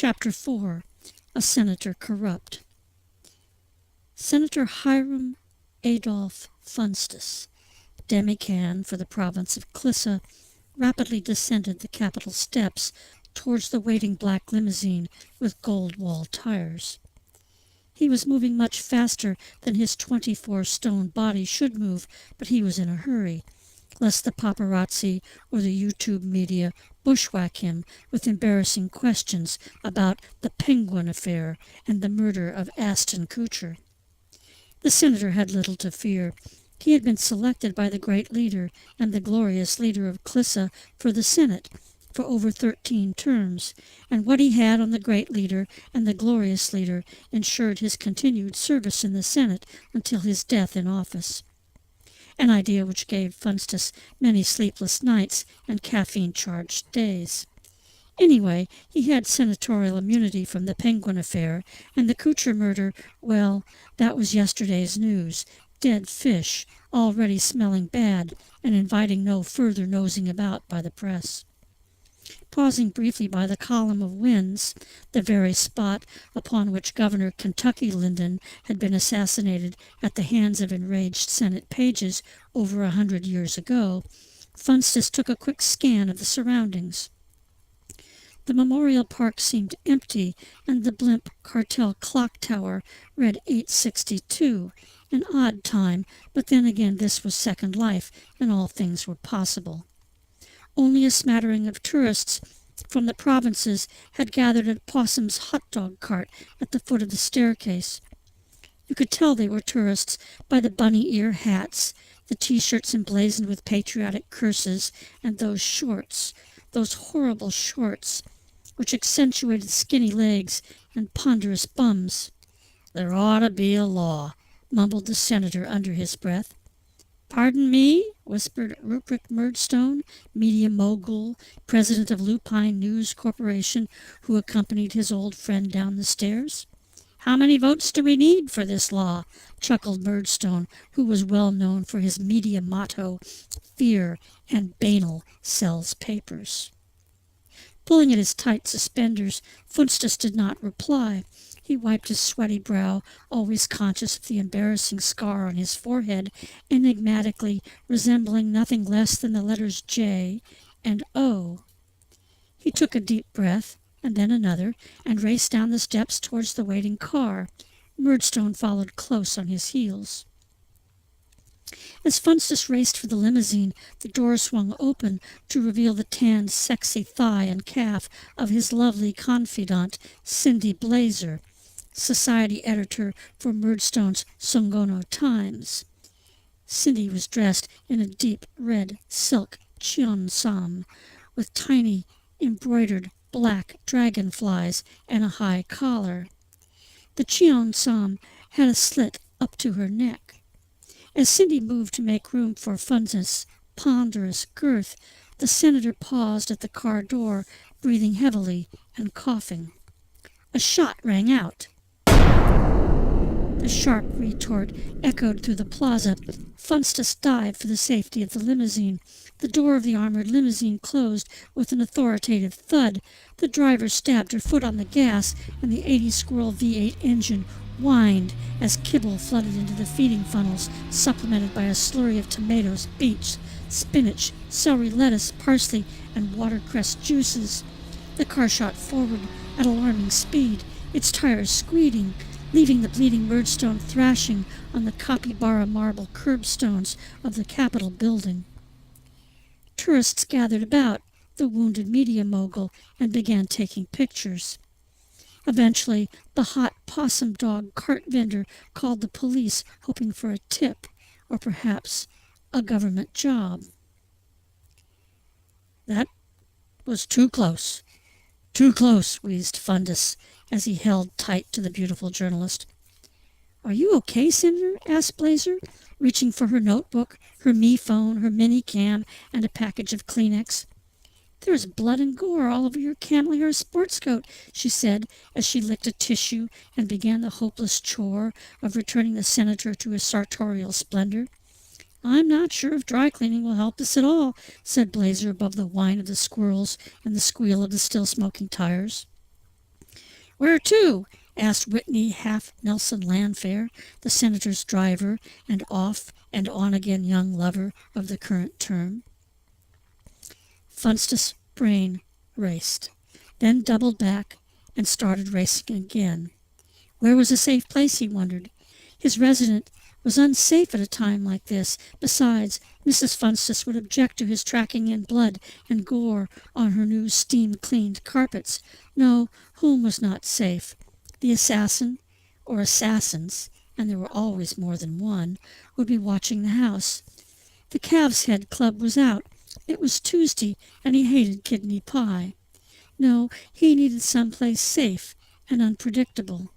Chapter 4. A Senator Corrupt. Senator Hiram Adolph Funstus, demi-can for the province of Clissa, rapidly descended the Capitol steps towards the waiting black limousine with gold-walled tires. He was moving much faster than his 24-stone body should move, but he was in a hurry, lest the paparazzi or the YouTube media bushwhack him with embarrassing questions about the Penguin affair and the murder of Ashton Kutcher. The senator had little to fear. He had been selected by the great leader and the glorious leader of Clissa for the Senate for over 13 terms, and what he had on the great leader and the glorious leader ensured his continued service in the Senate until his death in office. An idea which gave Funstus many sleepless nights and caffeine-charged days. Anyway, he had senatorial immunity from the Penguin affair, and the Kutcher murder, well, that was yesterday's news. Dead fish, already smelling bad and inviting no further nosing about by the press. Pausing briefly by the column of winds, the very spot upon which Governor Kentucky Lyndon had been assassinated at the hands of enraged Senate pages over 100 years ago, Funstus took a quick scan of the surroundings. The Memorial Park seemed empty, and the blimp cartel clock tower read 8:62, an odd time, but then again this was Second Life, and all things were possible. Only a smattering of tourists from the provinces had gathered at Possum's hot dog cart at the foot of the staircase. You could tell they were tourists by the bunny ear hats, the T-shirts emblazoned with patriotic curses, and those shorts, those horrible shorts, which accentuated skinny legs and ponderous bums. "There ought to be a law," mumbled the senator under his breath. "Pardon me?" whispered Rupert Murdstone, media mogul, president of Lupine News Corporation, who accompanied his old friend down the stairs. "How many votes do we need for this law?" chuckled Murdstone, who was well known for his media motto, "Fear and banal sells papers." Pulling at his tight suspenders, Funstus did not reply. He wiped his sweaty brow, always conscious of the embarrassing scar on his forehead, enigmatically resembling nothing less than the letters J and O. He took a deep breath, and then another, and raced down the steps towards the waiting car. Murdstone followed close on his heels. As Funstus raced for the limousine, the door swung open to reveal the tanned, sexy thigh and calf of his lovely confidante, Cindy Blazer, society editor for Murdstone's Songono Times. Cindy was dressed in a deep red silk cheongsam with tiny embroidered black dragonflies and a high collar. The cheongsam had a slit up to her neck. As Cindy moved to make room for Funstus' ponderous girth, the senator paused at the car door, breathing heavily and coughing. A shot rang out. The sharp retort echoed through the plaza. Funstus dived for the safety of the limousine. The door of the armored limousine closed with an authoritative thud. The driver stabbed her foot on the gas, and the 80 Squirrel V8 engine whined as kibble flooded into the feeding funnels, supplemented by a slurry of tomatoes, beets, spinach, celery, lettuce, parsley, and watercress juices. The car shot forward at alarming speed, its tires squealing, leaving the bleeding Murdstone thrashing on the capybara marble curbstones of the Capitol building. Tourists gathered about the wounded media mogul and began taking pictures. Eventually, the hot possum dog cart vendor called the police, hoping for a tip or perhaps a government job. "That was too close, wheezed Funstus as he held tight to the beautiful journalist. "Are you okay, Senator?" asked Blazer, reaching for her notebook, her me phone, her mini cam, and a package of Kleenex. "There's blood and gore all over your camel hair sports coat," she said as she licked a tissue and began the hopeless chore of returning the senator to his sartorial splendor. "I'm not sure if dry cleaning will help us at all," said Blazer above the whine of the squirrels and the squeal of the still smoking tires. "Where to?" asked Whitney half Nelson Landfair, the senator's driver and off and on again young lover of the current term. Funstus' brain raced, then doubled back and started racing again. Where was a safe place, he wondered. His residence was unsafe at a time like this. Besides, Mrs. Funstus would object to his tracking in blood and gore on her new steam-cleaned carpets. No, home was not safe. The assassin, or assassins, and there were always more than one, would be watching the house. The Calves' Head Club was out. It was Tuesday, and he hated kidney pie. No, he needed some place safe and unpredictable.